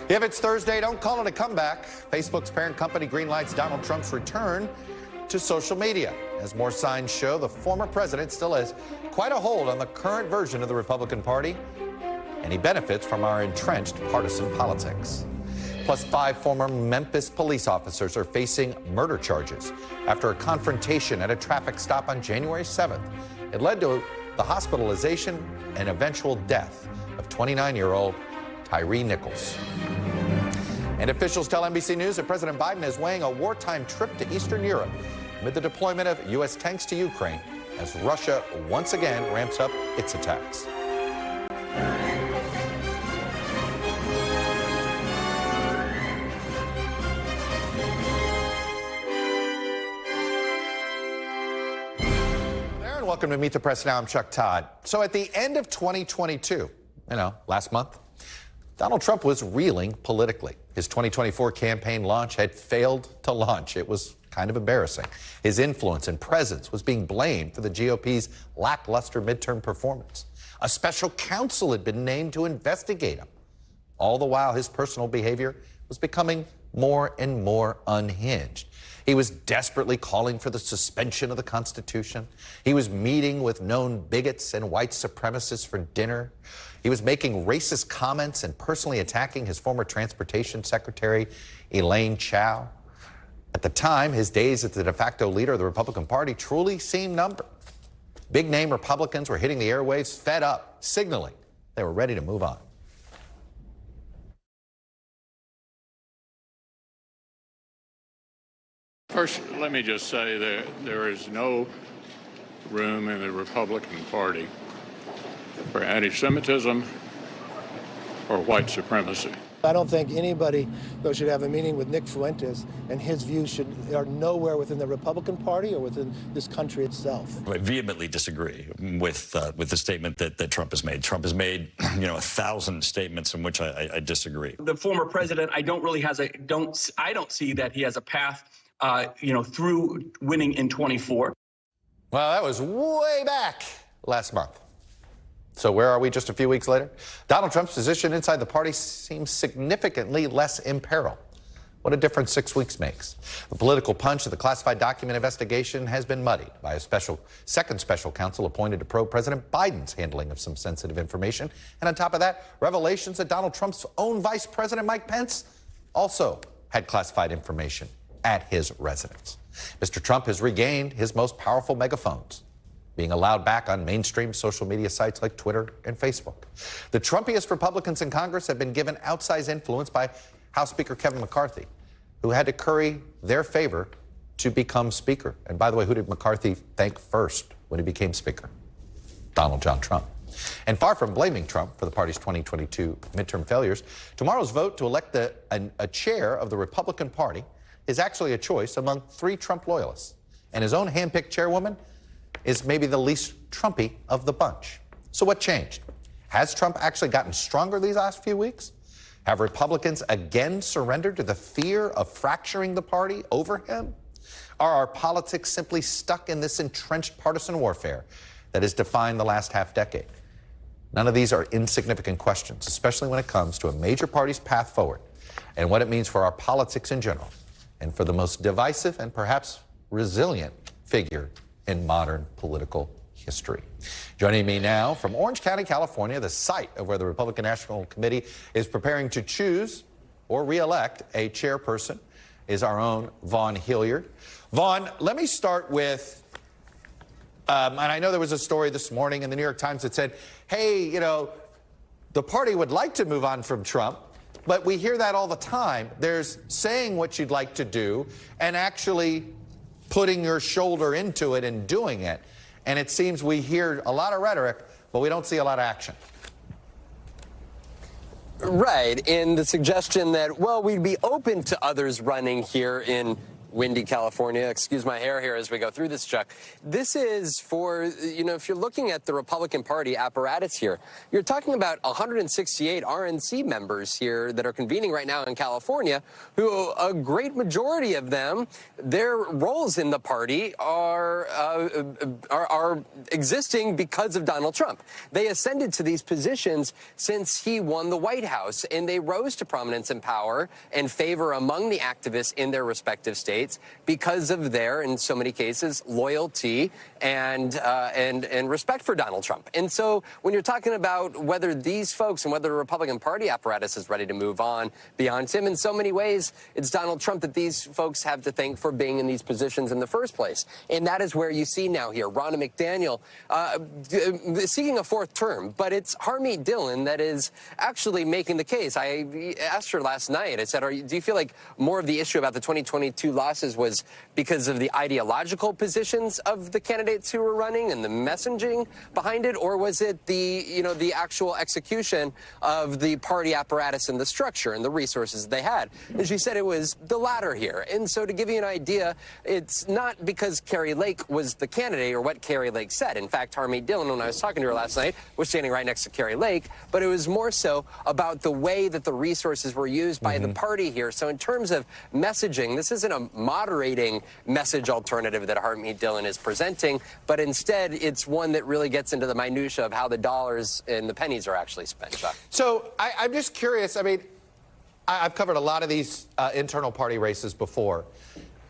If it's Thursday, don't call it a comeback. Facebook's parent company greenlights Donald Trump's return to social media. As more signs show, the former president still has quite a hold on the current version of the Republican Party, and he benefits from our entrenched partisan politics. Plus, 5 former Memphis police officers are facing murder charges after a confrontation at a traffic stop on January 7th. It led to the hospitalization and eventual death of 29-year-old Tyre Nichols. And officials tell NBC News that President Biden is weighing a wartime trip to Eastern Europe amid the deployment of U.S. tanks to Ukraine as Russia once again ramps up its attacks. Welcome to Meet the Press Now. I'm Chuck Todd. So at the end of 2022, last month, Donald Trump was reeling politically. His 2024 campaign launch had failed to launch. It was kind of embarrassing. His influence and presence was being blamed for the GOP's lackluster midterm performance. A special counsel had been named to investigate him. All the while, his personal behavior was becoming more and more unhinged. He was desperately calling for the suspension of the Constitution. He was meeting with known bigots and white supremacists for dinner. He was making racist comments and personally attacking his former transportation secretary, Elaine Chao. At the time, his days as the de facto leader of the Republican Party truly seemed numbered. Big-name Republicans were hitting the airwaves fed up, signaling they were ready to move on. First, let me just say that there is no room in the Republican Party for anti-Semitism or white supremacy. I don't think anybody, though, should have a meeting with Nick Fuentes, and his views are nowhere within the Republican Party or within this country itself. I vehemently disagree with the statement that Trump has made. Trump has made, 1,000 statements in which I disagree. The former president, I don't see that he has a path through winning in 24. Well, that was way back last month. So where are we just a few weeks later? Donald Trump's position inside the party seems significantly less in peril. What a difference 6 weeks makes. The political punch of the classified document investigation has been muddied by a second special counsel appointed to probe President Biden's handling of some sensitive information. And on top of that, revelations that Donald Trump's own Vice President Mike Pence also had classified information at his residence. Mr. Trump has regained his most powerful megaphones, being allowed back on mainstream social media sites like Twitter and Facebook. The Trumpiest Republicans in Congress have been given outsized influence by House Speaker Kevin McCarthy, who had to curry their favor to become Speaker. And by the way, who did McCarthy thank first when he became Speaker? Donald John Trump. And far from blaming Trump for the party's 2022 midterm failures, tomorrow's vote to elect a chair of the Republican Party is actually a choice among 3 Trump loyalists. And his own handpicked chairwoman is maybe the least Trumpy of the bunch. So what changed? Has Trump actually gotten stronger these last few weeks? Have Republicans again surrendered to the fear of fracturing the party over him? Are our politics simply stuck in this entrenched partisan warfare that has defined the last half-decade? None of these are insignificant questions, especially when it comes to a major party's path forward and what it means for our politics in general and for the most divisive and perhaps resilient figure in modern political history. Joining me now from Orange County, California, the site of where the Republican National Committee is preparing to choose or re-elect a chairperson, is our own Vaughn Hilliard. Vaughn, let me start with, and I know there was a story this morning in the New York Times that said, hey, the party would like to move on from Trump, but we hear that all the time. There's saying what you'd like to do and actually putting your shoulder into it and doing it. And it seems we hear a lot of rhetoric, but we don't see a lot of action. Right, in the suggestion that, well, we'd be open to others running here in windy California. Excuse my hair here as we go through this, Chuck. This is for, if you're looking at the Republican Party apparatus here, you're talking about 168 RNC members here that are convening right now in California, who a great majority of them, their roles in the party are existing because of Donald Trump. They ascended to these positions since he won the White House, and they rose to prominence and power and favor among the activists in their respective states because of their, in so many cases, loyalty and respect for Donald Trump. And so when you're talking about whether these folks and whether the Republican Party apparatus is ready to move on beyond him, in so many ways, it's Donald Trump that these folks have to thank for being in these positions in the first place. And that is where you see now here, Ronna McDaniel seeking a fourth term, but it's Harmeet Dillon that is actually making the case. I asked her last night, I said, do you feel like more of the issue about the 2022 losses was because of the ideological positions of the candidates who were running and the messaging behind it, or was it the actual execution of the party apparatus and the structure and the resources they had? And she said it was the latter here. And so to give you an idea, it's not because Kari Lake was the candidate or what Kari Lake said. In fact, Harmeet Dillon, when I was talking to her last night, was standing right next to Kari Lake, but it was more so about the way that the resources were used by the party here. So in terms of messaging, this isn't a moderating message alternative that Harmeet Dillon is presenting, but instead it's one that really gets into the minutia of how the dollars and the pennies are actually spent, Chuck. So I'm just curious. I mean, I've covered a lot of these internal party races before,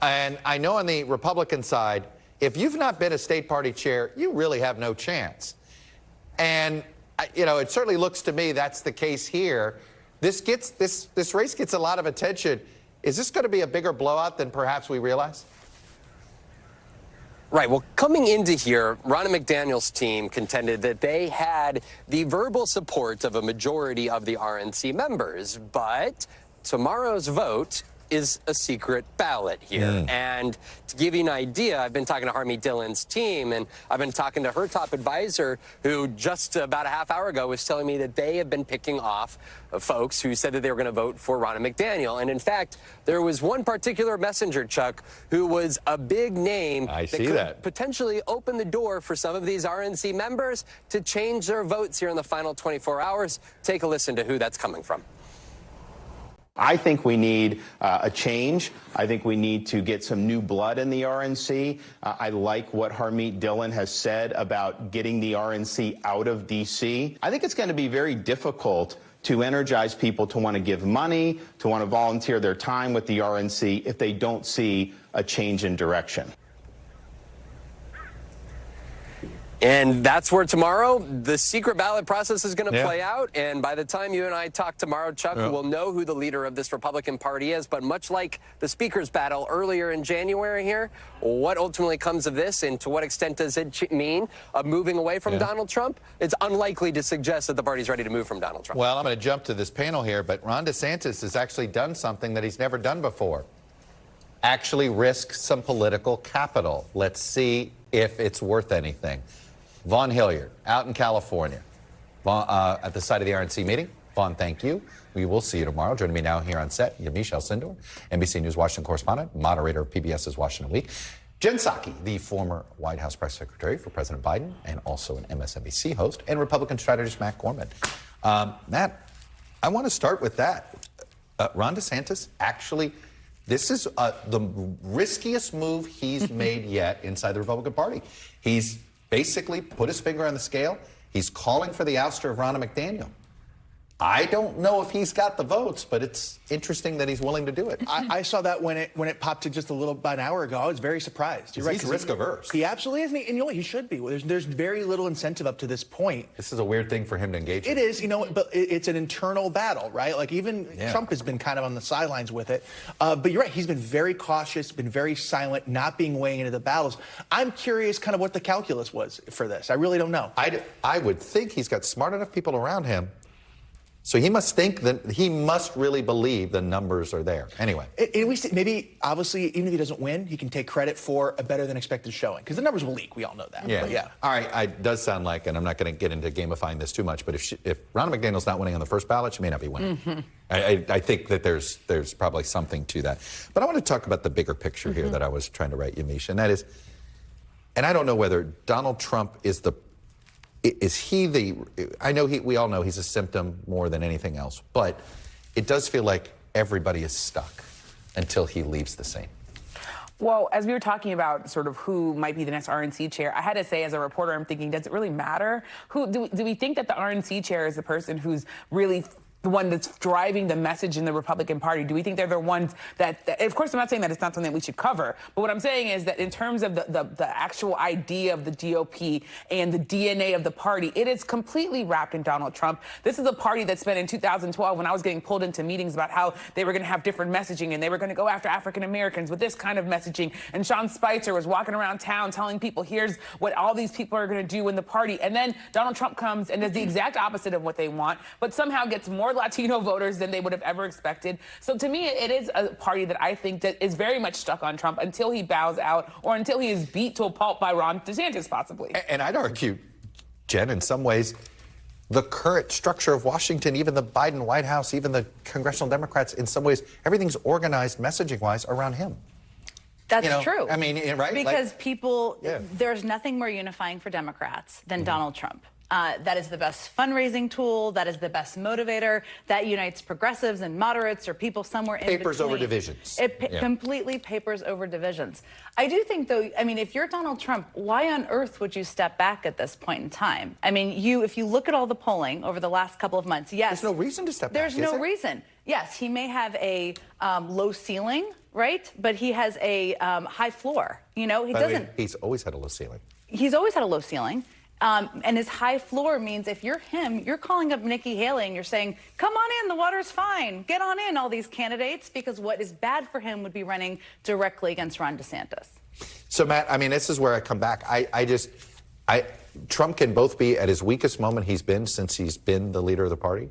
and I know on the Republican side, if you've not been a state party chair, you really have no chance. And it certainly looks to me that's the case here. This race gets a lot of attention. Is this going to be a bigger blowout than perhaps we realize? Right. Well, coming into here, Ronna McDaniel's team contended that they had the verbal support of a majority of the RNC members, but tomorrow's vote is a secret ballot here. And to give you an idea, I've been talking to Harmeet Dillon's team, and I've been talking to her top advisor, who just about a half hour ago was telling me that they have been picking off folks who said that they were going to vote for Ronna McDaniel. And in fact, there was one particular messenger, Chuck, who was a big name that could potentially open the door for some of these RNC members to change their votes here in the final 24 hours. Take a listen to who that's coming from. I think we need a change. I think we need to get some new blood in the RNC. I like what Harmeet Dillon has said about getting the RNC out of D.C. I think it's going to be very difficult to energize people to want to give money, to want to volunteer their time with the RNC if they don't see a change in direction. And that's where tomorrow the secret ballot process is going to play out. And by the time you and I talk tomorrow, Chuck, we'll know who the leader of this Republican Party is. But much like the speaker's battle earlier in January here, what ultimately comes of this and to what extent does it mean of moving away from Donald Trump? It's unlikely to suggest that the party's ready to move from Donald Trump. Well, I'm going to jump to this panel here, but Ron DeSantis has actually done something that he's never done before. Actually risk some political capital. Let's see if it's worth anything. Vaughn Hilliard, out in California, at the site of the RNC meeting. Vaughn, thank you. We will see you tomorrow. Joining me now here on set, Michelle Sindor, NBC News Washington correspondent, moderator of PBS's Washington Week. Jen Psaki, the former White House press secretary for President Biden and also an MSNBC host, and Republican strategist Matt Gorman. Matt, I want to start with that. Ron DeSantis, actually, this is the riskiest move he's made yet inside the Republican Party. He's basically put his finger on the scale. He's calling for the ouster of Ronna McDaniel. I don't know if he's got the votes, but it's interesting that he's willing to do it. I saw that when it popped to just about an hour ago. I was very surprised. You're right. He's risk averse. He absolutely is, and you know what? He should be. There's very little incentive up to this point. This is a weird thing for him to engage in. It is, but it's an internal battle, right? Like even Trump has been kind of on the sidelines with it. But you're right. He's been very cautious, been very silent, not being weighing into the battles. I'm curious kind of what the calculus was for this. I really don't know. I would think he's got smart enough people around him So he must think that he must really believe the numbers are there. Anyway. Maybe, obviously, even if he doesn't win, he can take credit for a better than expected showing. Because the numbers will leak. We all know that. Yeah. But yeah. All right. It does sound like, and I'm not going to get into gamifying this too much, but if Ronna McDaniel's not winning on the first ballot, she may not be winning. Mm-hmm. I think that there's probably something to that. But I want to talk about the bigger picture here that I was trying to write you, Misha. And that is, and I don't know whether Donald Trump is I know we all know he's a symptom more than anything else, but it does feel like everybody is stuck until he leaves the scene. Well, as we were talking about sort of who might be the next RNC chair, I had to say as a reporter, I'm thinking, does it really matter? Do we think that the RNC chair is the person who's really the one that's driving the message in the Republican Party? Do we think they're the ones that of course, I'm not saying that it's not something that we should cover, but what I'm saying is that in terms of the actual idea of the GOP and the DNA of the party, it is completely wrapped in Donald Trump. This is a party that spent in 2012 when I was getting pulled into meetings about how they were going to have different messaging and they were going to go after African Americans with this kind of messaging. And Sean Spicer was walking around town telling people, here's what all these people are going to do in the party. And then Donald Trump comes and does the exact opposite of what they want, but somehow gets more Latino voters than they would have ever expected. So to me, it is a party that I think that is very much stuck on Trump until he bows out or until he is beat to a pulp by Ron DeSantis, possibly. And I'd argue, Jen, in some ways, the current structure of Washington, even the Biden White House, even the congressional Democrats, in some ways, everything's organized messaging-wise around him. That's true. I mean, right? Because there's nothing more unifying for Democrats than Donald Trump. That is the best fundraising tool. That is the best motivator. That unites progressives and moderates or people somewhere in between. Papers over divisions. It completely papers over divisions. I do think, though, I mean, if you're Donald Trump, why on earth would you step back at this point in time? I mean, if you look at all the polling over the last couple of months, yes. There's no reason to step back, There's no reason. Yes, he may have a low ceiling, right? But he has a high floor. You know, he doesn't. He's always had a low ceiling. He's always had a low ceiling. And his high floor means if you're him, you're calling up Nikki Haley and you're saying, come on in, the water's fine. Get on in, all these candidates, because what is bad for him would be running directly against Ron DeSantis. So, Matt, I mean, this is where I come back. Trump can both be at his weakest moment he's been since he's been the leader of the party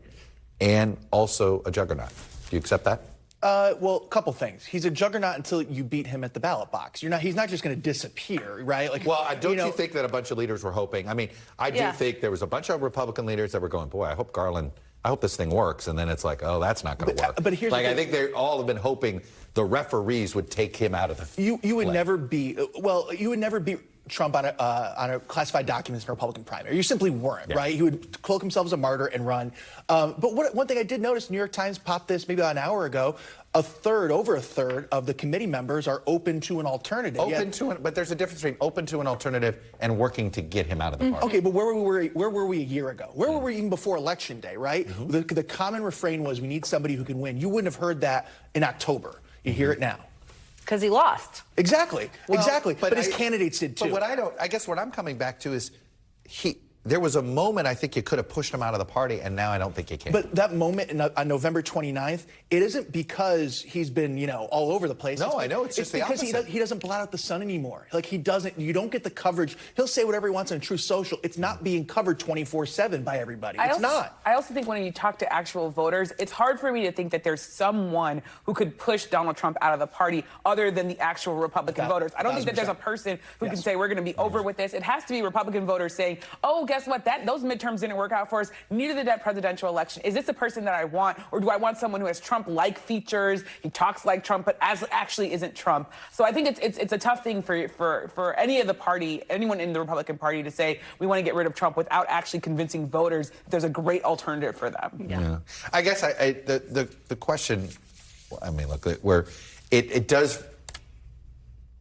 and also a juggernaut. Do you accept that? Well, a couple things. He's a juggernaut until you beat him at the ballot box. He's not just going to disappear, right? Like, well, don't you think that a bunch of leaders were hoping? I mean, I do think there was a bunch of Republican leaders that were going, boy, I hope this thing works. And then it's like, oh, that's not going to work. But here's I think they all have been hoping the referees would take him out of the You would never be Trump on a classified documents in a Republican primary. You simply weren't, right? He would cloak himself as a martyr and run. But one thing I did notice, New York Times popped this maybe about an hour ago, over a third of the committee members are open to an alternative. But there's a difference between open to an alternative and working to get him out of the party. Okay, but where were we a year ago? Where were we even before Election Day, right? The common refrain was, we need somebody who can win. You wouldn't have heard that in October. You hear it now. Because he lost. Exactly. But his candidates did too. But I guess what I'm coming back to is there was a moment I think you could have pushed him out of the party, and now I don't think you can. But that moment on November 29th, it isn't because he's been, all over the place. No, I know. It's just because the opposite. he doesn't blot out the sun anymore. Like, he doesn't. You don't get the coverage. He'll say whatever he wants on True Social. It's not being covered 24/7 by everybody. It's not. I also think when you talk to actual voters, it's hard for me to think that there's someone who could push Donald Trump out of the party other than the actual Republican voters. I don't think that there's a person who can say, we're going to be over with this. It has to be Republican voters saying, oh, guess what? Those midterms didn't work out for us. Neither did that presidential election. Is this the person that I want, or do I want someone who has Trump-like features? He talks like Trump, but actually isn't Trump. So I think it's a tough thing for any of the party, anyone in the Republican Party, to say we want to get rid of Trump without actually convincing voters that there's a great alternative for them. Yeah. I guess the question, I mean, look, it does.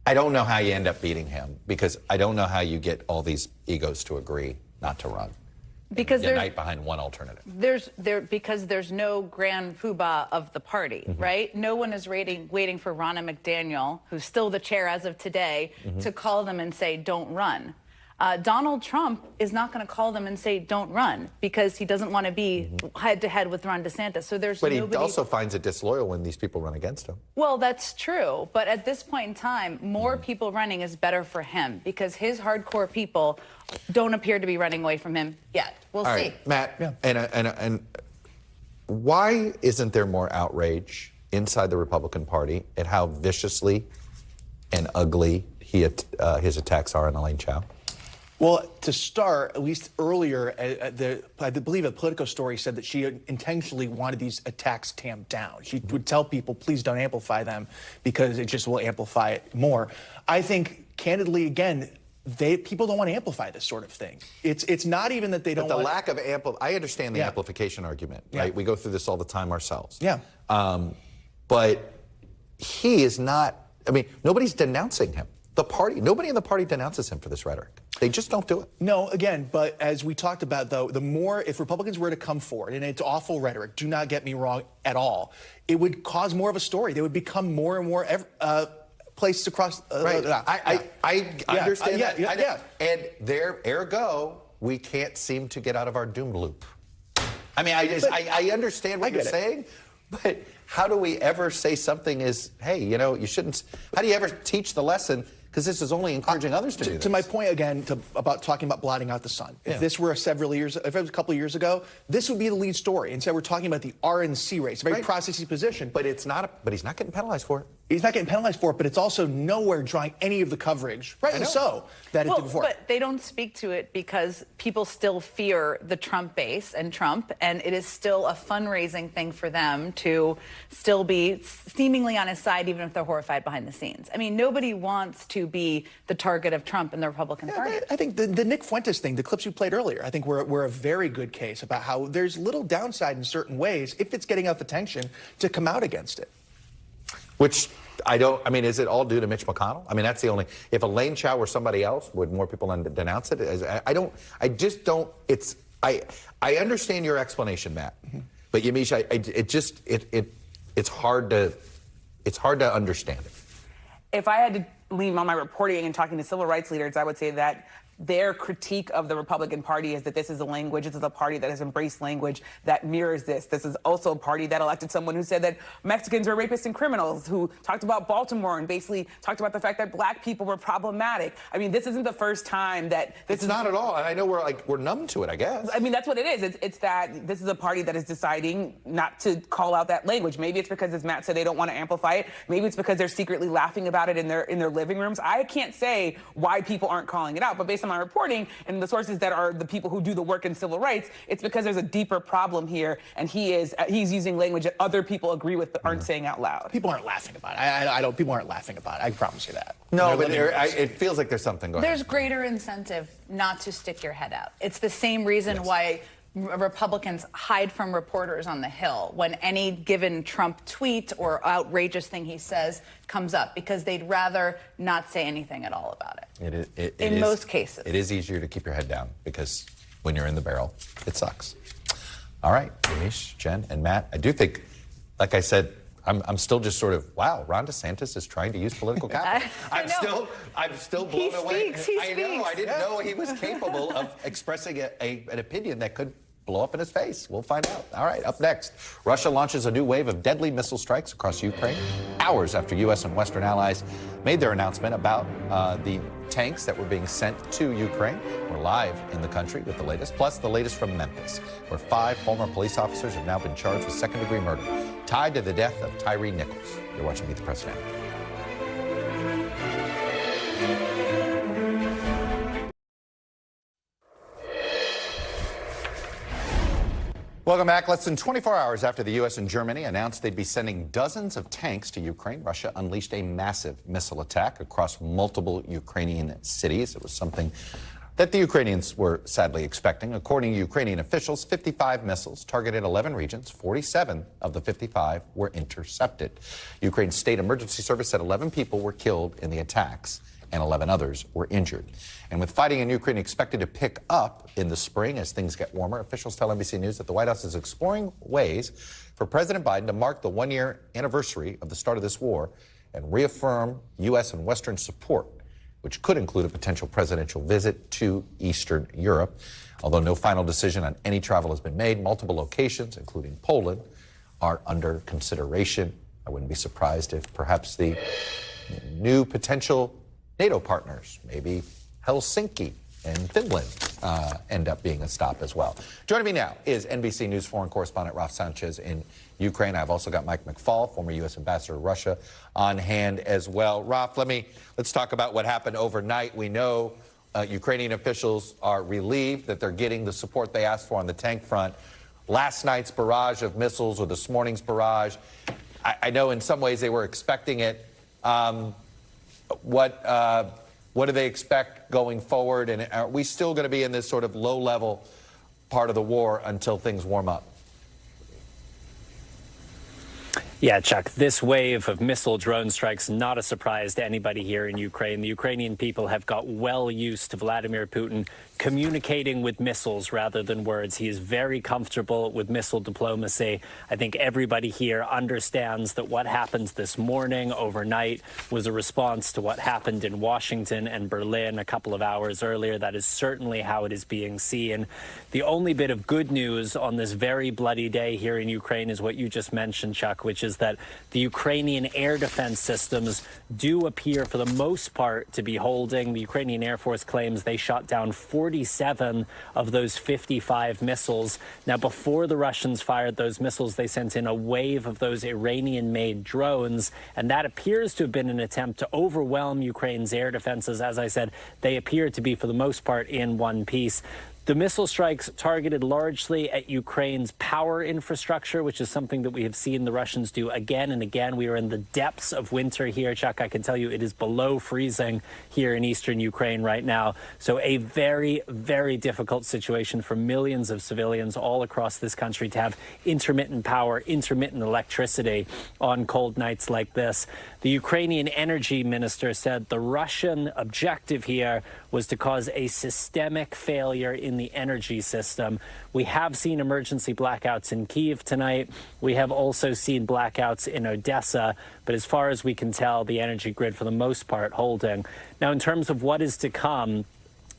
I don't know how you end up beating him, because I don't know how you get all these egos to agree not to run. Because unite behind one alternative. Because there's no grand poobah of the party, right? No one is waiting for Ronna McDaniel, who's still the chair as of today, to call them and say, don't run. Donald Trump is not going to call them and say, don't run, because he doesn't want to be head-to-head with Ron DeSantis. So But he also finds it disloyal when these people run against him. Well, that's true. But at this point in time, more people running is better for him, because his hardcore people don't appear to be running away from him yet. We'll see. Right, Matt, and why isn't there more outrage inside the Republican Party at how viciously and ugly his attacks are on Elaine Chao? Well, to start, at least earlier, I believe a Politico story said that she intentionally wanted these attacks tamped down. She would tell people, please don't amplify them because it just will amplify it more. I think, candidly, again, people don't want to amplify this sort of thing. It's not even that they don't want... lack of I understand the amplification argument, right? We go through this all the time ourselves. Yeah. But he is not... I mean, nobody's denouncing him. Nobody in the party denounces him for this rhetoric. They just don't do it. No, again, but as we talked about, though, the more, if Republicans were to come forward, and it's awful rhetoric, do not get me wrong at all, it would cause more of a story. They would become more and more places across... right. I understand that. And ergo, we can't seem to get out of our doom loop. I mean, I understand what you're saying, but how do we ever say something is, hey, you know, you shouldn't... How do you ever teach the lesson? Because this is only encouraging others to do this. To my point again, about talking about blotting out the sun. If this were if it was a couple of years ago, this would be the lead story. Instead, we're talking about the RNC race, a very processy position. But it's not. But he's not getting penalized for it. He's not getting penalized for it, but it's also nowhere drawing any of the coverage, rightly so, that it did before. But they don't speak to it because people still fear the Trump base and Trump, and it is still a fundraising thing for them to still be seemingly on his side, even if they're horrified behind the scenes. I mean, nobody wants to be the target of Trump and the Republican Party. I think the Nick Fuentes thing, the clips you played earlier, I think we're a very good case about how there's little downside in certain ways, if it's getting enough attention, to come out against it. Which I mean, is it all due to Mitch McConnell? I mean, that's the only, if Elaine Chao were somebody else, would more people denounce it? I understand your explanation, Matt. But Yamiche, it's hard to understand it. If I had to lean on my reporting and talking to civil rights leaders, I would say that their critique of the Republican Party is that this is a party that has embraced language that mirrors this. This is also a party that elected someone who said that Mexicans are rapists and criminals, who talked about Baltimore and basically talked about the fact that black people were problematic. I mean, this isn't the first time that this is... It's not at all. And I know we're numb to it, I guess. I mean, that's what it is. It's that this is a party that is deciding not to call out that language. Maybe it's because, as Matt said, they don't want to amplify it. Maybe it's because they're secretly laughing about it in their living rooms. I can't say why people aren't calling it out, but based on my reporting and the sources that are the people who do the work in civil rights, it's because there's a deeper problem here, and he's using language that other people agree with but aren't saying out loud. People aren't laughing about it. People aren't laughing about it. I promise you that. No, but it feels like there's something going on. There's greater incentive not to stick your head out. It's the same reason why Republicans hide from reporters on the Hill when any given Trump tweet or outrageous thing he says comes up, because they'd rather not say anything at all about it. In most cases. It is easier to keep your head down because when you're in the barrel, it sucks. All right, Yamiche, Jen, and Matt, I do think, like I said, I'm still just sort of, wow, Ron DeSantis is trying to use political capital. I'm still blown away. I know, I didn't know he was capable of expressing an opinion that could blow up in his face. We'll find out. All right, up next, Russia launches a new wave of deadly missile strikes across Ukraine, hours after U.S. and Western allies made their announcement about the tanks that were being sent to Ukraine. We're live in the country with the latest, plus the latest from Memphis, where 5 former police officers have now been charged with second-degree murder, tied to the death of Tyre Nichols. You're watching Meet the President. Welcome back. Less than 24 hours after the U.S. and Germany announced they'd be sending dozens of tanks to Ukraine, Russia unleashed a massive missile attack across multiple Ukrainian cities. It was something that the Ukrainians were sadly expecting. According to Ukrainian officials, 55 missiles targeted 11 regions. 47 of the 55 were intercepted. Ukraine's state emergency service said 11 people were killed in the attacks and 11 others were injured. And with fighting in Ukraine expected to pick up in the spring as things get warmer, officials tell NBC News that the White House is exploring ways for President Biden to mark the one-year anniversary of the start of this war and reaffirm U.S. and Western support, which could include a potential presidential visit to Eastern Europe. Although no final decision on any travel has been made, multiple locations, including Poland, are under consideration. I wouldn't be surprised if perhaps the new potential NATO partners, maybe Helsinki and Finland, end up being a stop as well. Joining me now is NBC News foreign correspondent Ralph Sanchez in Ukraine. I've also got Mike McFaul, former U.S. ambassador to Russia, on hand as well. Ralph, let's talk about what happened overnight. We know Ukrainian officials are relieved that they're getting the support they asked for on the tank front. Last night's barrage of missiles or this morning's barrage, I know in some ways they were expecting it. What do they expect going forward? And are we still going to be in this sort of low-level part of the war until things warm up? Yeah, Chuck, this wave of missile drone strikes, not a surprise to anybody here in Ukraine. The Ukrainian people have got well used to Vladimir Putin communicating with missiles rather than words. He is very comfortable with missile diplomacy. I think everybody here understands that what happened this morning, overnight, was a response to what happened in Washington and Berlin a couple of hours earlier. That is certainly how it is being seen. The only bit of good news on this very bloody day here in Ukraine is what you just mentioned, Chuck, which is that the Ukrainian air defense systems do appear, for the most part, to be holding. The Ukrainian Air Force claims they shot down 47 of those 55 missiles. Now, before the Russians fired those missiles, they sent in a wave of those Iranian-made drones, and that appears to have been an attempt to overwhelm Ukraine's air defenses. As I said, they appear to be, for the most part, in one piece. The missile strikes targeted largely at Ukraine's power infrastructure, which is something that we have seen the Russians do again and again. We are in the depths of winter here, Chuck. I can tell you it is below freezing here in eastern Ukraine right now. So a very, very difficult situation for millions of civilians all across this country to have intermittent power, intermittent electricity on cold nights like this. The Ukrainian energy minister said the Russian objective here was to cause a systemic failure in the energy system. We have seen emergency blackouts in Kyiv tonight. We have also seen blackouts in Odessa. But as far as we can tell, the energy grid, for the most part, holding. Now, in terms of what is to come,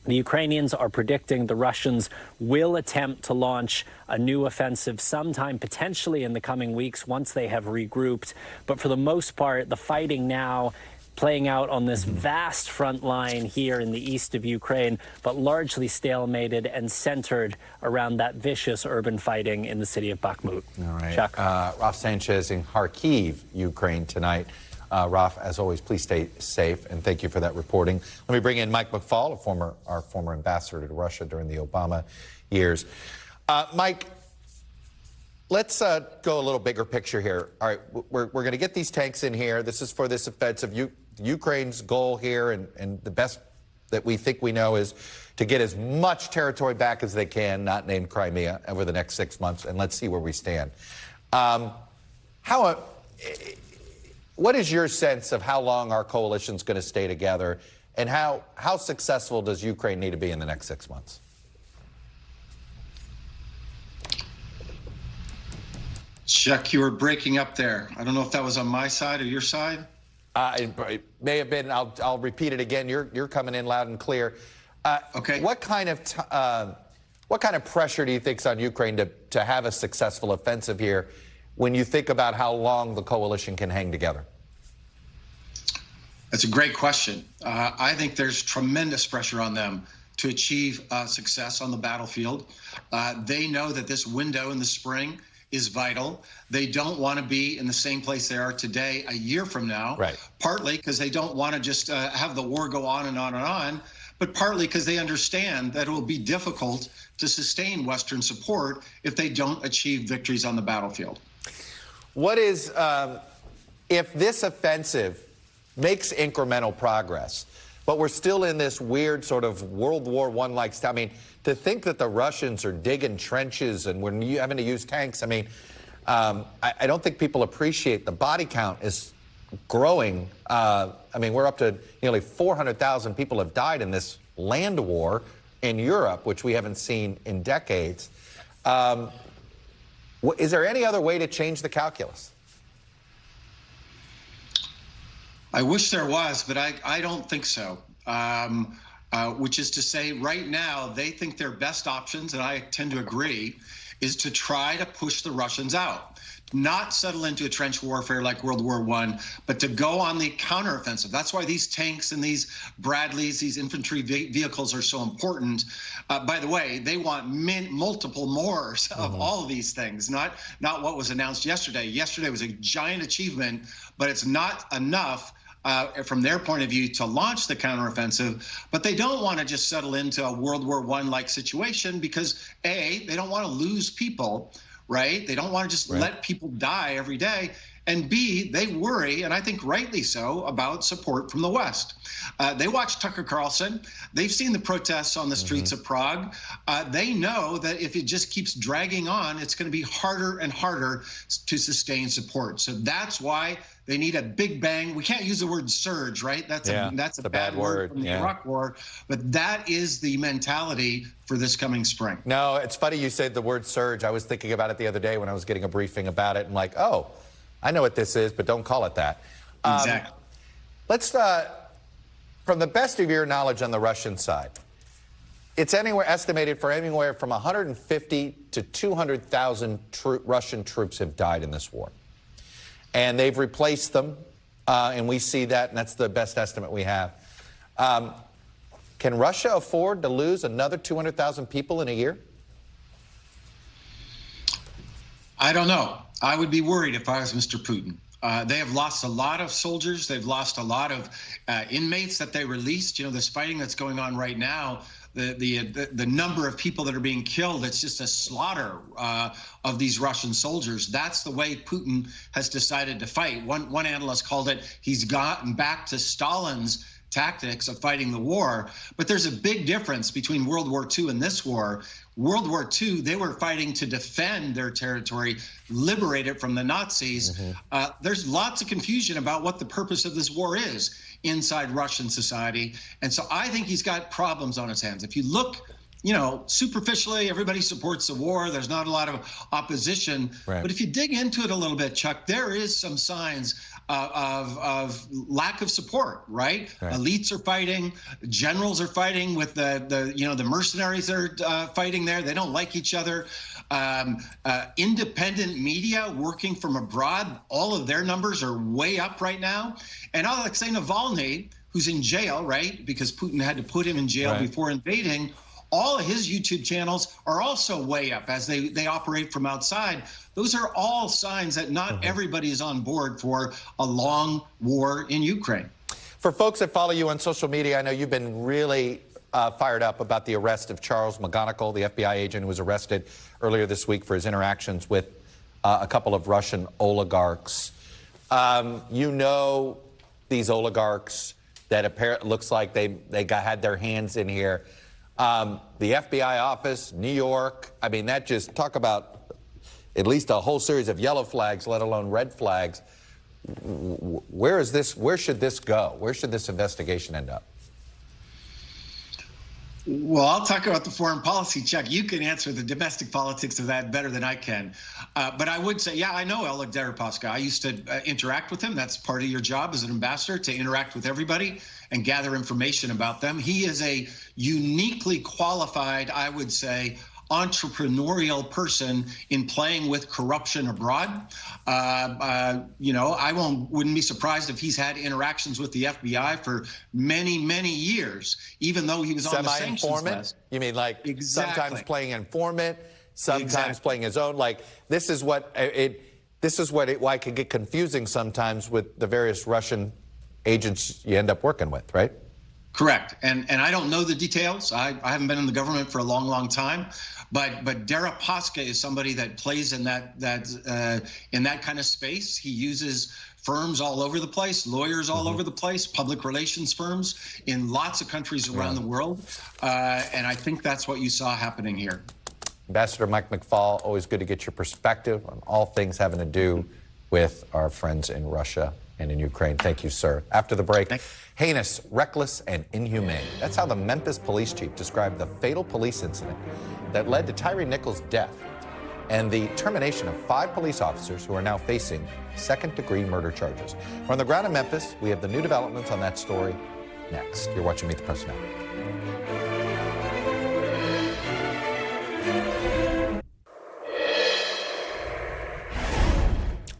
the Ukrainians are predicting the Russians will attempt to launch a new offensive sometime potentially in the coming weeks once they have regrouped. But for the most part, the fighting now playing out on this vast front line here in the east of Ukraine, but largely stalemated and centered around that vicious urban fighting in the city of Bakhmut. All right. Chuck. Ralph Sanchez in Kharkiv, Ukraine tonight. Ralph, as always, please stay safe, and thank you for that reporting. Let me bring in Mike McFaul, our former ambassador to Russia during the Obama years. Mike, let's go a little bigger picture here. All right, we're going to get these tanks in here. This is for this offensive. Ukraine's goal here, and the best that we think we know, is to get as much territory back as they can, not named Crimea, over the next 6 months, and let's see where we stand. What is your sense of how long our coalition's going to stay together, and how successful does Ukraine need to be in the next 6 months? Chuck, you were breaking up there. I don't know if that was on my side or your side. It may have been. I'll repeat it again. You're coming in loud and clear. Okay. What kind of pressure do you think's on Ukraine to have a successful offensive here, when you think about how long the coalition can hang together? That's a great question. I think there's tremendous pressure on them to achieve success on the battlefield. They know that this window in the spring is vital. They don't want to be in the same place they are today a year from now, right? Partly because they don't want to just have the war go on and on and on, but partly because they understand that it will be difficult to sustain Western support if they don't achieve victories on the battlefield. What is, if this offensive makes incremental progress, but we're still in this weird sort of World War I-like style? I mean, to think that the Russians are digging trenches and we're having to use tanks, I mean, I don't think people appreciate the body count is growing. I mean, we're up to nearly 400,000 people have died in this land war in Europe, which we haven't seen in decades. Is there any other way to change the calculus? I wish there was, but I don't think so. Which is to say, right now, they think their best options, and I tend to agree, is to try to push the Russians out. Not settle into a trench warfare like World War I, but to go on the counteroffensive. That's why these tanks and these Bradleys, these infantry vehicles are so important. By the way, they want multiple more of all of these things, not what was announced yesterday. Yesterday was a giant achievement, but it's not enough from their point of view to launch the counteroffensive. But they don't want to just settle into a World War I-like situation because, A, they don't want to lose people, right? They don't want to just let people die every day. And B, they worry, and I think rightly so, about support from the West. They watch Tucker Carlson. They've seen the protests on the streets of Prague. They know that if it just keeps dragging on, it's going to be harder and harder to sustain support. So that's why they need a big bang. We can't use the word surge, right? That's a bad word from the Iraq War. But that is the mentality for this coming spring. No, it's funny you said the word surge. I was thinking about it the other day when I was getting a briefing about it. And like, oh, I know what this is, but don't call it that. Exactly. Let's, from the best of your knowledge on the Russian side, it's estimated for anywhere from 150 to 200,000 Russian troops have died in this war. And they've replaced them, and we see that, and that's the best estimate we have. Can Russia afford to lose another 200,000 people in a year? I don't know. I would be worried if I was Mr. Putin. They have lost a lot of soldiers. They've lost a lot of inmates that they released. You know, this fighting that's going on right now, the number of people that are being killed, it's just a slaughter of these Russian soldiers. That's the way Putin has decided to fight. One analyst called it, he's gotten back to Stalin's tactics of fighting the war. But there's a big difference between World War II and this war. World War II, they were fighting to defend their territory, liberate it from the Nazis. There's lots of confusion about what the purpose of this war is inside Russian society. And so I think he's got problems on his hands. If you look, you know, superficially, everybody supports the war. There's not a lot of opposition. But if you dig into it a little bit, Chuck, there is some signs of lack of support, right? Elites are fighting, generals are fighting with the mercenaries that are fighting there. They don't like each other. Independent media working from abroad, all of their numbers are way up right now. And Alexei Navalny, who's in jail, right, because Putin had to put him in jail before invading, all of his YouTube channels are also way up as they operate from outside. Those are all signs that not everybody is on board for a long war in Ukraine. For folks that follow you on social media, I know you've been really fired up about the arrest of Charles McGonigal, the FBI agent who was arrested earlier this week for his interactions with a couple of Russian oligarchs. You know these oligarchs that apparently looks like they had their hands in here. The FBI office, New York, I mean, that just talk about at least a whole series of yellow flags, let alone red flags. Where is this? Where should this go? Where should this investigation end up? Well, I'll talk about the foreign policy, Chuck. You can answer the domestic politics of that better than I can. But I would say, yeah, I know Oleg Deripaska. I used to interact with him. That's part of your job as an ambassador, to interact with everybody and gather information about them. He is a uniquely qualified, I would say, entrepreneurial person in playing with corruption abroad. You know, I wouldn't be surprised if he's had interactions with the FBI for many, many years, even though he was on the sanctions list. You mean like sometimes playing informant, sometimes playing his own? Like this is why it can get confusing sometimes with the various Russian agents you end up working with, right? Correct. And I don't know the details. I haven't been in the government for a long, long time. But Deripaska is somebody that plays in that kind of space. He uses firms all over the place, lawyers all over the place, public relations firms in lots of countries around the world. And I think that's what you saw happening here. Ambassador Mike McFaul, always good to get your perspective on all things having to do with our friends in Russia and in Ukraine. Thank you, sir. After the break, heinous, reckless, and inhumane. That's how the Memphis police chief described the fatal police incident that led to Tyre Nichols' death and the termination of 5 police officers who are now facing second-degree murder charges. We're on the ground in Memphis. We have the new developments on that story next. You're watching Meet the Press Now.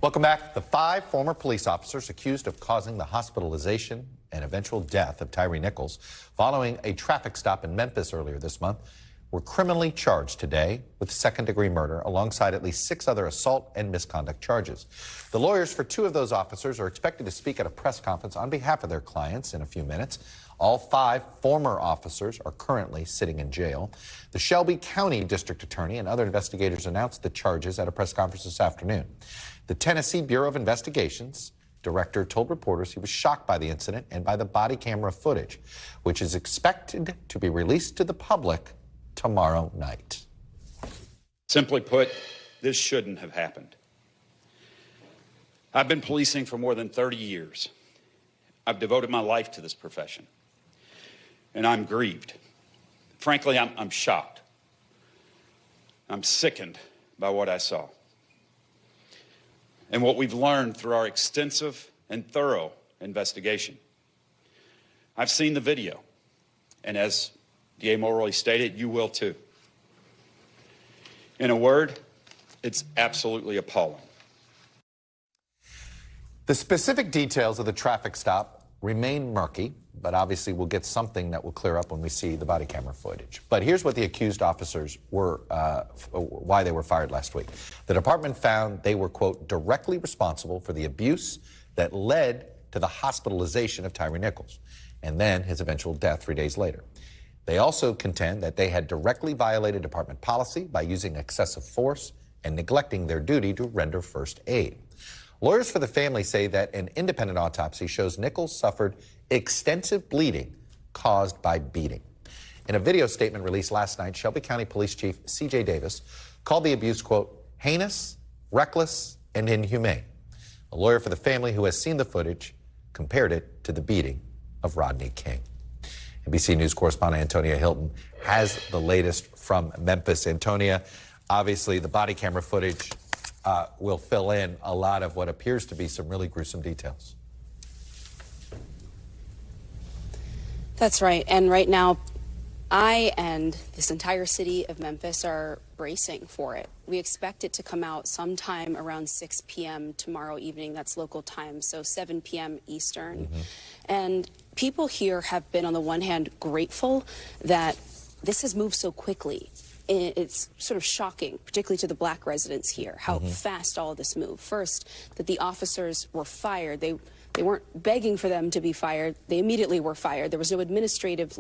Welcome back. The 5 former police officers accused of causing the hospitalization and eventual death of Tyre Nichols following a traffic stop in Memphis earlier this month were criminally charged today with second-degree murder alongside at least 6 other assault and misconduct charges. The lawyers for 2 of those officers are expected to speak at a press conference on behalf of their clients in a few minutes. All 5 former officers are currently sitting in jail. The Shelby County District Attorney and other investigators announced the charges at a press conference this afternoon. The Tennessee Bureau of Investigation's director told reporters he was shocked by the incident and by the body camera footage, which is expected to be released to the public tomorrow night. Simply put, this shouldn't have happened. I've been policing for more than 30 years. I've devoted my life to this profession, and I'm grieved. Frankly, I'm shocked. I'm sickened by what I saw and what we've learned through our extensive and thorough investigation. I've seen the video, and as DA Mulroy stated, you will too. In a word, it's absolutely appalling. The specific details of the traffic stop remain murky, but obviously we'll get something that will clear up when we see the body camera footage. But here's what the accused officers were, why they were fired last week. The department found they were, quote, directly responsible for the abuse that led to the hospitalization of Tyre Nichols and then his eventual death 3 days later. They also contend that they had directly violated department policy by using excessive force and neglecting their duty to render first aid. Lawyers for the family say that an independent autopsy shows Nichols suffered extensive bleeding caused by beating. In a video statement released last night, Shelby County Police Chief C.J. Davis called the abuse, quote, heinous, reckless, and inhumane. A lawyer for the family who has seen the footage compared it to the beating of Rodney King. NBC News correspondent Antonia Hilton has the latest from Memphis. Antonia, obviously the body camera footage will fill in a lot of what appears to be some really gruesome details. That's right. And right now, I and this entire city of Memphis are bracing for it. We expect it to come out sometime around 6 p.m. tomorrow evening. That's local time, so 7 p.m. Eastern. And people here have been, on the one hand, grateful that this has moved so quickly. It's sort of shocking, particularly to the black residents here, how fast all of this moved. First, that the officers were fired. They weren't begging for them to be fired. They immediately were fired. There was no administrative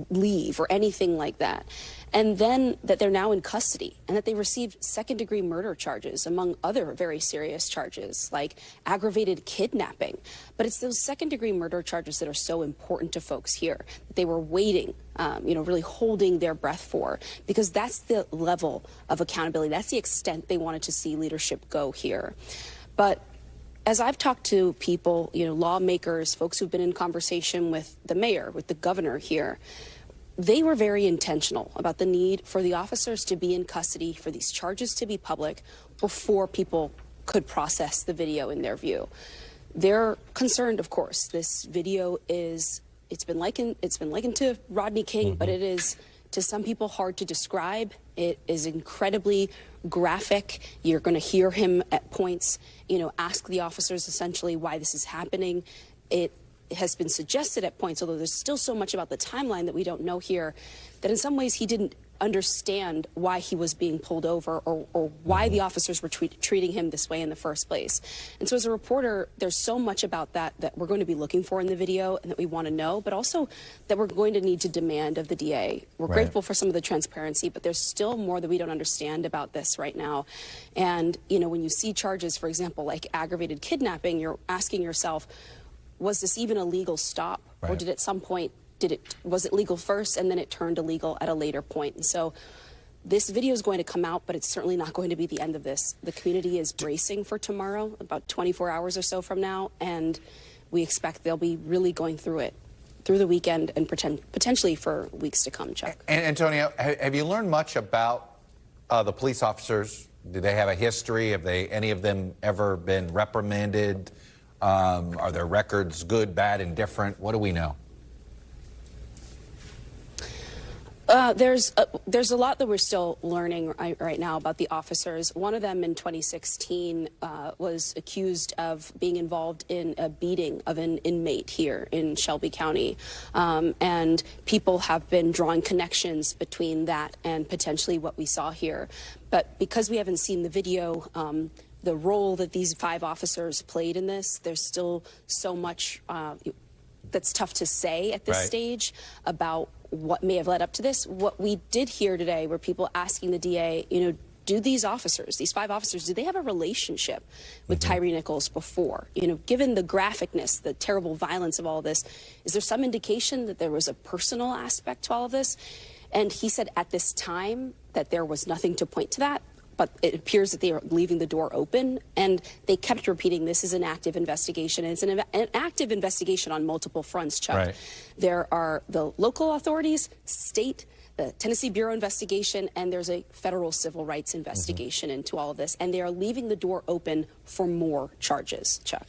leave or anything like that. And then that they're now in custody and that they received second-degree murder charges, among other very serious charges, like aggravated kidnapping. But it's those second-degree murder charges that are so important to folks here, that they were waiting, really holding their breath for, because that's the level of accountability. That's the extent they wanted to see leadership go here. But as I've talked to people, lawmakers, folks who've been in conversation with the mayor, with the governor here, they were very intentional about the need for the officers to be in custody, for these charges to be public before people could process the video in their view. They're concerned, of course. This video it's been likened to Rodney King, but it is to some people hard to describe. It is incredibly graphic. You're going to hear him at points, ask the officers essentially why this is happening. It has been suggested at points, although there's still so much about the timeline that we don't know here, that in some ways he didn't understand why he was being pulled over or why the officers were treating him this way in the first place. And so as a reporter, there's so much about that we're going to be looking for in the video and that we want to know, but also that we're going to need to demand of the DA. We're grateful for some of the transparency, but there's still more that we don't understand about this right now. And, when you see charges, for example, like aggravated kidnapping, you're asking yourself, was this even a legal stop? Or did at some point, was it legal first and then it turned illegal at a later point? And so this video is going to come out, but it's certainly not going to be the end of this. The community is bracing for tomorrow, about 24 hours or so from now, and we expect they'll be really going through it through the weekend and potentially for weeks to come, Chuck. And Antonio, have you learned much about the police officers? Do they have a history? Have any of them ever been reprimanded? Are their records good, bad, indifferent? What do we know? There's a lot that we're still learning right now about the officers. One of them in 2016 was accused of being involved in a beating of an inmate here in Shelby County. And people have been drawing connections between that and potentially what we saw here. But because we haven't seen the video, the role that these 5 officers played in this, there's still so much that's tough to say at this stage about what may have led up to this. What we did hear today were people asking the DA, do these officers, these 5 officers, do they have a relationship with Tyre Nichols before? Given the graphicness, the terrible violence of all of this, is there some indication that there was a personal aspect to all of this? And he said at this time that there was nothing to point to that. But it appears that they are leaving the door open, and they kept repeating this is an active investigation. And it's an active investigation on multiple fronts, Chuck. There are the local authorities, state, the Tennessee Bureau investigation, and there's a federal civil rights investigation into all of this. And they are leaving the door open for more charges, Chuck.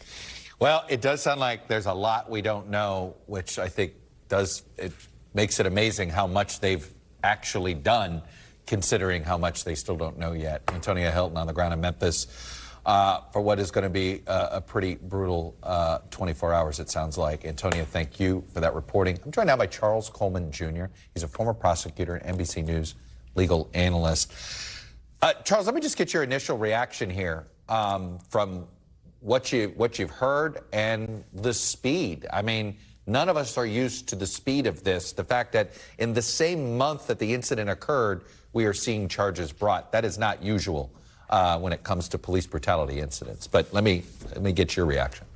Well, it does sound like there's a lot we don't know, which I think makes it amazing how much they've actually done, considering how much they still don't know yet. Antonia Hilton on the ground in Memphis for what is going to be a pretty brutal 24 hours, it sounds like. Antonia, thank you for that reporting. I'm joined now by Charles Coleman, Jr. He's a former prosecutor and NBC News legal analyst. Charles, let me just get your initial reaction here from what you've heard and the speed. I mean, none of us are used to the speed of this. The fact that in the same month that the incident occurred, we are seeing charges brought. That is not usual when it comes to police brutality incidents. But let me get your reaction.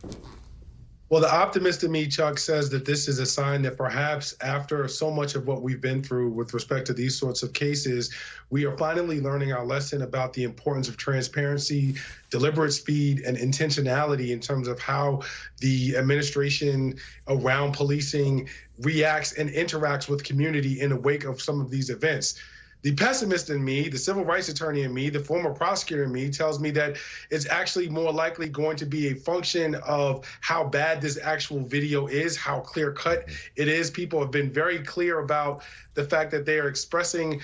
Well, the optimist in me, Chuck, says that this is a sign that perhaps after so much of what we've been through with respect to these sorts of cases, we are finally learning our lesson about the importance of transparency, deliberate speed, and intentionality in terms of how the administration around policing reacts and interacts with community in the wake of some of these events. The pessimist in me, the civil rights attorney in me, the former prosecutor in me tells me that it's actually more likely going to be a function of how bad this actual video is, how clear-cut it is. People have been very clear about the fact that they are expressing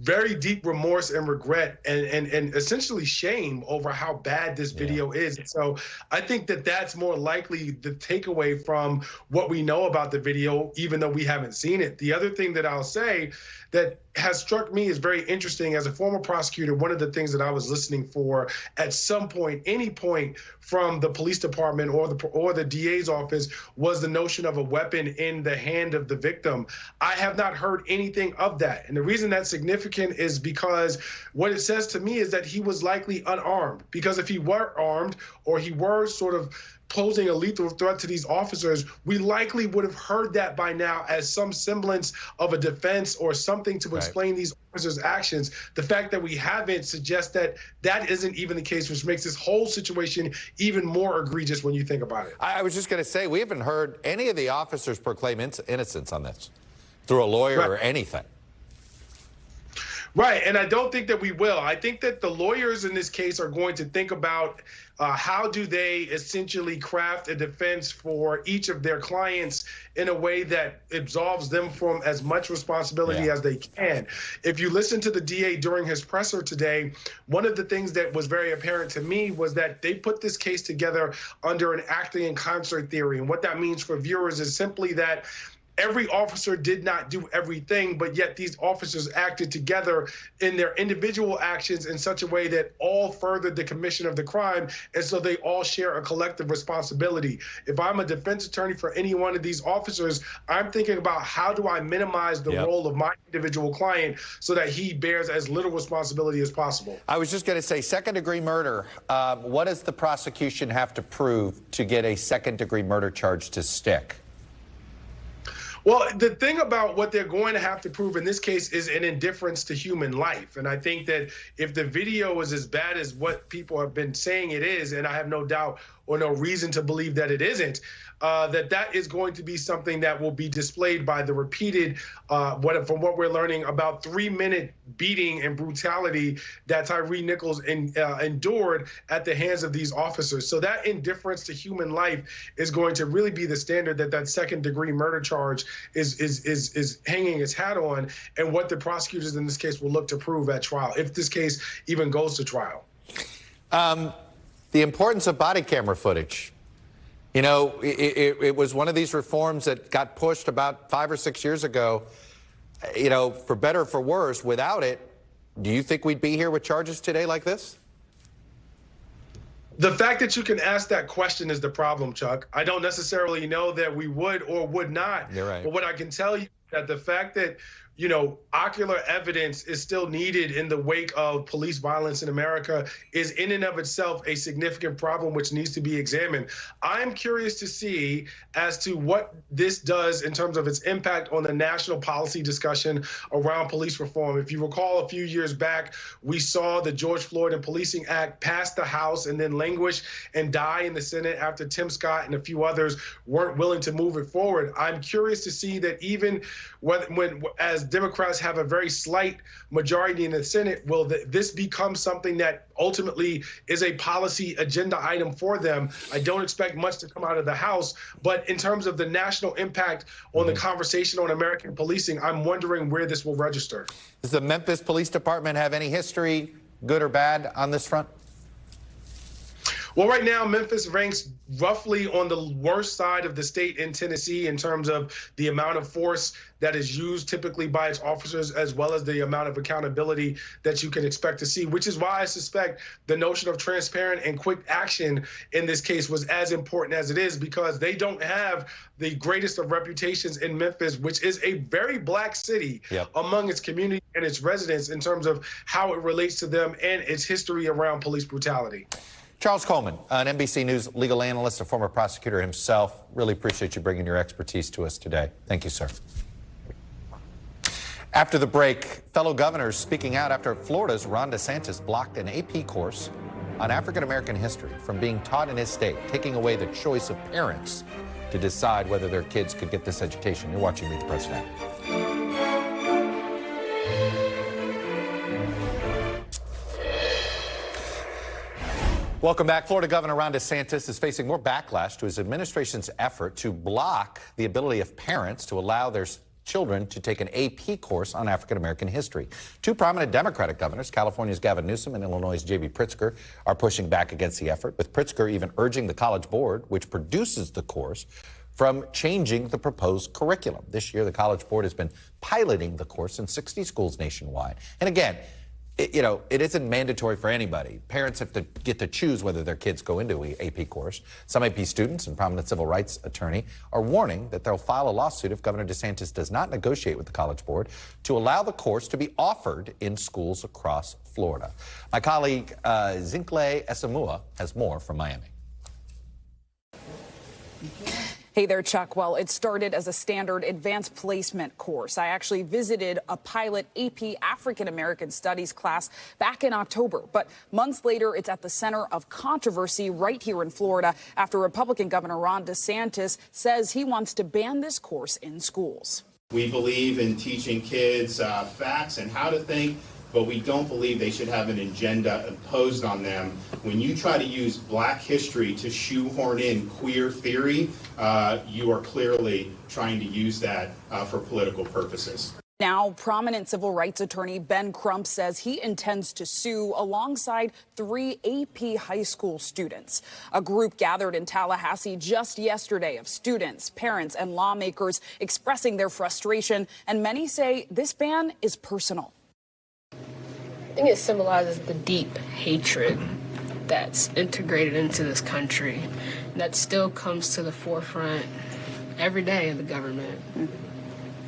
very deep remorse and regret and essentially shame over how bad this video is. So I think that that's more likely the takeaway from what we know about the video, even though we haven't seen it. The other thing that I'll say that has struck me as very interesting as a former prosecutor, one of the things that I was listening for at some point, any point from the police department or the DA's office was the notion of a weapon in the hand of the victim. I have not heard anything of that. And the reason that's significant is because what it says to me is that he was likely unarmed, because if he were armed or he were sort of posing a lethal threat to these officers, we likely would have heard that by now as some semblance of a defense or something to explain these officers' actions. The fact that we haven't suggests that that isn't even the case, which makes this whole situation even more egregious when you think about it. I was just going to say, we haven't heard any of the officers proclaim innocence on this through a lawyer or anything. Right, and I don't think that we will. I think that the lawyers in this case are going to think about how do they essentially craft a defense for each of their clients in a way that absolves them from as much responsibility as they can. If you listen to the DA during his presser today, one of the things that was very apparent to me was that they put this case together under an acting in concert theory. And what that means for viewers is simply that every officer did not do everything, but yet these officers acted together in their individual actions in such a way that all furthered the commission of the crime, and so they all share a collective responsibility. If I'm a defense attorney for any one of these officers, I'm thinking about how do I minimize the role of my individual client so that he bears as little responsibility as possible. I was just going to say, second-degree murder. What does the prosecution have to prove to get a second-degree murder charge to stick? Well, the thing about what they're going to have to prove in this case is an indifference to human life. And I think that if the video is as bad as what people have been saying it is, and I have no doubt or no reason to believe that it isn't, that is going to be something that will be displayed by the repeated, from what we're learning, about 3-minute beating and brutality that Tyre Nichols endured at the hands of these officers. So that indifference to human life is going to really be the standard that second-degree murder charge is hanging its hat on, and what the prosecutors in this case will look to prove at trial, if this case even goes to trial. The importance of body camera footage. You know, it was one of these reforms that got pushed about 5 or 6 years ago, you know, for better or for worse. Without it, do you think we'd be here with charges today like this? The fact that you can ask that question is the problem, Chuck. I don't necessarily know that we would or would not. You're right. But what I can tell you is that the fact that, you know, ocular evidence is still needed in the wake of police violence in America is in and of itself a significant problem which needs to be examined. I'm curious to see as to what this does in terms of its impact on the national policy discussion around police reform. If you recall, a few years back, we saw the George Floyd and Policing Act pass the House and then languish and die in the Senate after Tim Scott and a few others weren't willing to move it forward. I'm curious to see that even when as Democrats have a very slight majority in the Senate, will this become something that ultimately is a policy agenda item for them? I don't expect much to come out of the House, but in terms of the national impact on the conversation on American policing, I'm wondering where this will register. Does the Memphis Police Department have any history, good or bad, on this front? Well, right now, Memphis ranks roughly on the worst side of the state in Tennessee in terms of the amount of force that is used typically by its officers, as well as the amount of accountability that you can expect to see, which is why I suspect the notion of transparent and quick action in this case was as important as it is, because they don't have the greatest of reputations in Memphis, which is a very black city among its community and its residents in terms of how it relates to them and its history around police brutality. Charles Coleman, an NBC News legal analyst, a former prosecutor himself. Really appreciate you bringing your expertise to us today. Thank you, sir. After the break, fellow governors speaking out after Florida's Ron DeSantis blocked an AP course on African-American history from being taught in his state, taking away the choice of parents to decide whether their kids could get this education. You're watching Meet the President. Welcome back. Florida Governor Ron DeSantis is facing more backlash to his administration's effort to block the ability of parents to allow their children to take an AP course on African-American history. Two prominent Democratic governors, California's Gavin Newsom and Illinois' J.B. Pritzker, are pushing back against the effort, with Pritzker even urging the College Board, which produces the course, from changing the proposed curriculum. This year, the College Board has been piloting the course in 60 schools nationwide. And again, it isn't mandatory for anybody. Parents have to get to choose whether their kids go into an AP course. Some AP students and prominent civil rights attorney are warning that they'll file a lawsuit if Governor DeSantis does not negotiate with the College Board to allow the course to be offered in schools across Florida. My colleague Zincle Esamua has more from Miami. Hey there, Chuck. Well, it started as a standard advanced placement course. I actually visited a pilot AP African American Studies class back in October. But months later, it's at the center of controversy right here in Florida after Republican Governor Ron DeSantis says he wants to ban this course in schools. We believe in teaching kids facts and how to think, but we don't believe they should have an agenda imposed on them. When you try to use Black history to shoehorn in queer theory, you are clearly trying to use that for political purposes. Now, prominent civil rights attorney Ben Crump says he intends to sue alongside 3 AP high school students. A group gathered in Tallahassee just yesterday of students, parents, and lawmakers expressing their frustration, and many say this ban is personal. I think it symbolizes the deep hatred that's integrated into this country that still comes to the forefront every day of the government.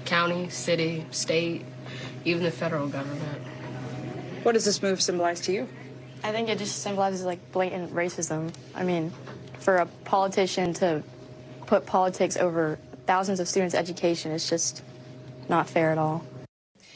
County, city, state, even the federal government. What does this move symbolize to you? I think it just symbolizes like blatant racism. I mean, for a politician to put politics over thousands of students' education is just not fair at all.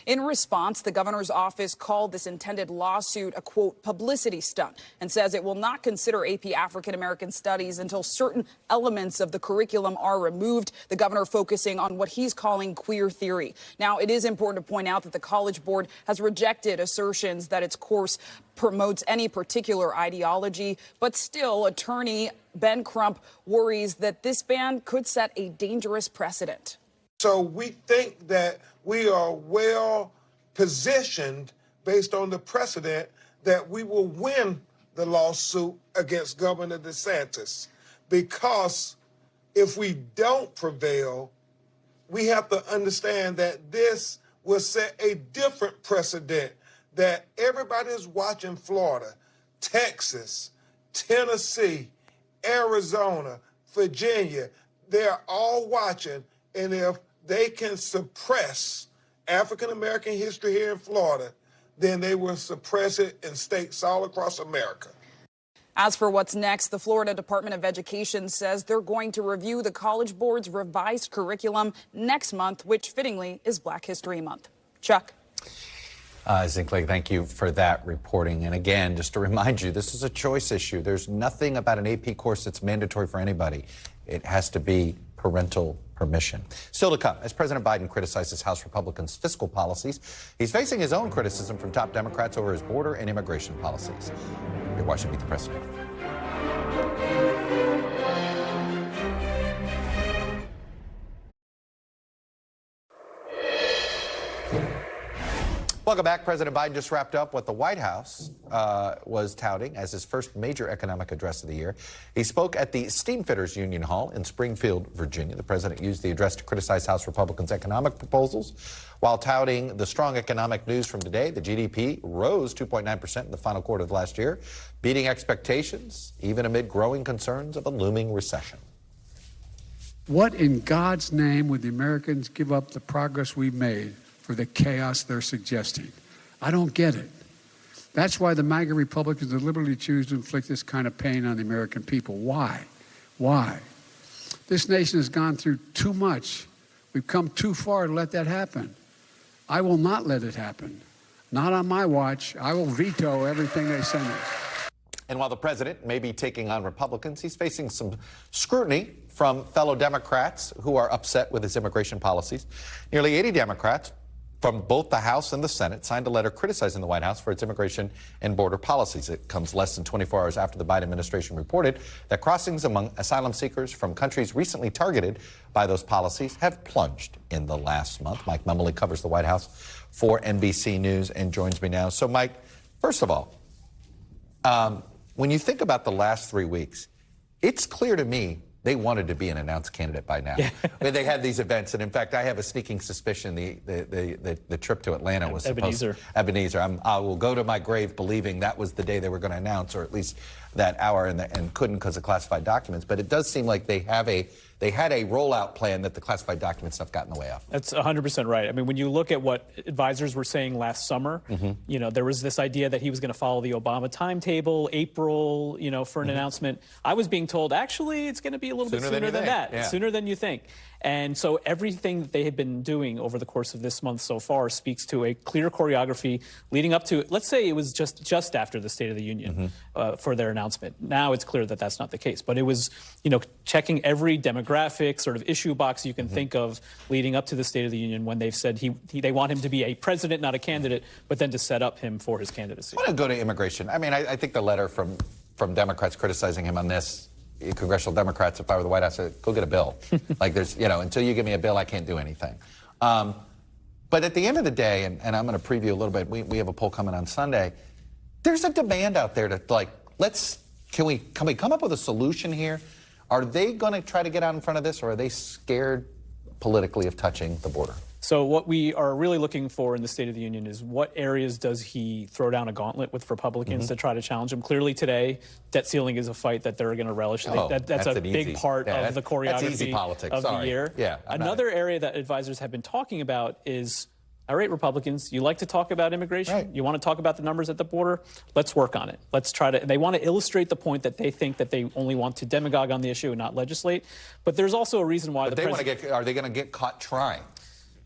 In response, the governor's office called this intended lawsuit a, quote, publicity stunt and says it will not consider AP African-American studies until certain elements of the curriculum are removed, the governor focusing on what he's calling queer theory. Now, it is important to point out that the College Board has rejected assertions that its course promotes any particular ideology, but still, attorney Ben Crump worries that this ban could set a dangerous precedent. So we think that we are well positioned based on the precedent that we will win the lawsuit against Governor DeSantis, because if we don't prevail, we have to understand that this will set a different precedent, that everybody is watching Florida, Texas, Tennessee, Arizona, Virginia. They're all watching, and if they can suppress African-American history here in Florida, then they will suppress it in states all across America. As for what's next, the Florida Department of Education says they're going to review the College Board's revised curriculum next month, which fittingly is Black History Month. Chuck. Zinkley, thank you for that reporting. And again, just to remind you, this is a choice issue. There's nothing about an AP course that's mandatory for anybody. It has to be parental permission. Still to come, as President Biden criticizes House Republicans' fiscal policies, he's facing his own criticism from top Democrats over his border and immigration policies. You're watching Meet the President. Welcome back. President Biden just wrapped up what the White House was touting as his first major economic address of the year. He spoke at the Steamfitters Union Hall in Springfield, Virginia. The president used the address to criticize House Republicans' economic proposals while touting the strong economic news from today. The GDP rose 2.9% in the final quarter of last year, beating expectations, even amid growing concerns of a looming recession. What in God's name would the Americans give up the progress we've made for the chaos they're suggesting? I don't get it. That's why the MAGA Republicans deliberately choose to inflict this kind of pain on the American people. Why? Why? This nation has gone through too much. We've come too far to let that happen. I will not let it happen. Not on my watch. I will veto everything they send us. And while the president may be taking on Republicans, he's facing some scrutiny from fellow Democrats who are upset with his immigration policies. Nearly 80 Democrats from both the House and the Senate signed a letter criticizing the White House for its immigration and border policies. It comes less than 24 hours after the Biden administration reported that crossings among asylum seekers from countries recently targeted by those policies have plunged in the last month. Mike Memoli covers the White House for NBC News and joins me now. So, Mike, first of all, when you think about the last 3 weeks, it's clear to me they wanted to be an announced candidate by now. Yeah. I mean, they had these events, and in fact, I have a sneaking suspicion the trip to Atlanta was Ebenezer. I will go to my grave believing that was the day they were going to announce, or at least that hour, and couldn't because of classified documents. But it does seem like they had a rollout plan that the classified document stuff got in the way of. That's 100% right. I mean, when you look at what advisors were saying last summer, you know, there was this idea that he was going to follow the Obama timetable, April, you know, for an announcement. I was being told, actually, it's going to be a little bit sooner than that, sooner than you think. And so everything that they had been doing over the course of this month so far speaks to a clear choreography leading up to, let's say it was just after the State of the Union for their announcement. Now it's clear that that's not the case. But it was, you know, checking every demographic sort of issue box you can think of leading up to the State of the Union when they've said they want him to be a president, not a candidate, but then to set up him for his candidacy. I want to go to immigration. I mean, I think the letter from Democrats criticizing him on this, congressional Democrats, if I were the White House, I'd go get a bill. Like there's, you know, until you give me a bill, I can't do anything. But at the end of the day, and I'm going to preview a little bit, we have a poll coming on Sunday. There's a demand out there to like, can we come up with a solution here? Are they going to try to get out in front of this, or are they scared politically of touching the border? So what we are really looking for in the State of the Union is what areas does he throw down a gauntlet with Republicans to try to challenge him. Clearly today, debt ceiling is a fight that they're going to relish. That's a big part of the choreography of the year. Yeah, another area that advisors have been talking about is, all right, Republicans, you like to talk about immigration. Right. You want to talk about the numbers at the border? Let's work on it. Let's try to. They want to illustrate the point that they think that they only want to demagogue on the issue and not legislate. But there's also a reason why are they going to get caught trying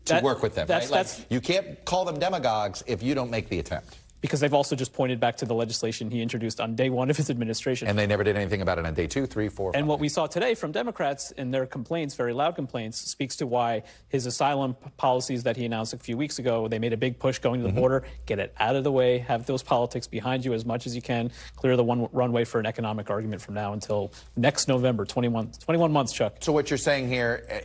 to work with them? Right? Like, you can't call them demagogues if you don't make the attempt. Because they've also just pointed back to the legislation he introduced on day one of his administration. And they never did anything about it on day 2, 3, 4, 5. And what we saw today from Democrats in their complaints, very loud complaints, speaks to why his asylum policies that he announced a few weeks ago, they made a big push going to the border. Get it out of the way. Have those politics behind you as much as you can. Clear the runway for an economic argument from now until next November, 21 months, Chuck. So what you're saying here,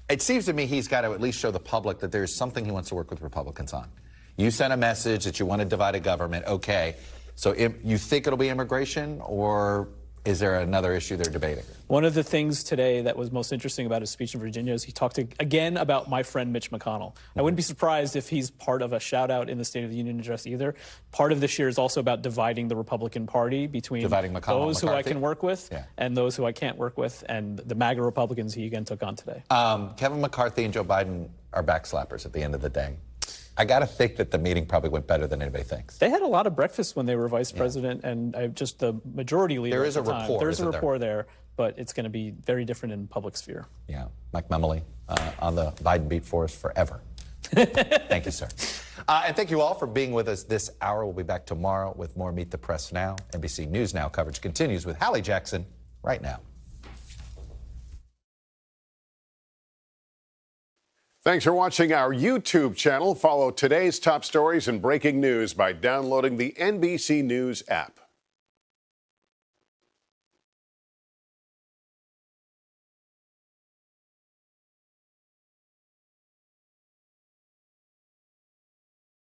It seems to me he's got to at least show the public that there's something he wants to work with Republicans on. You sent a message that you want to divide a government. Okay. So you think it'll be immigration, or is there another issue they're debating? One of the things today that was most interesting about his speech in Virginia is he talked again about my friend Mitch McConnell. I wouldn't be surprised if he's part of a shout out in the State of the Union address either. Part of this year is also about dividing the Republican Party between those who I can work with and those who I can't work with, and the MAGA Republicans he again took on today. Kevin McCarthy and Joe Biden are backslappers at the end of the day. I got to think that the meeting probably went better than anybody thinks. They had a lot of breakfast when they were vice president, and just the majority leader. There is a rapport. There's a rapport there, but it's going to be very different in public sphere. Yeah, Mike Memoli on the Biden beat for us forever. Thank you, sir. And thank you all for being with us this hour. We'll be back tomorrow with more Meet the Press Now. NBC News Now coverage continues with Hallie Jackson right now. Thanks for watching our YouTube channel. Follow today's top stories and breaking news by downloading the NBC News app.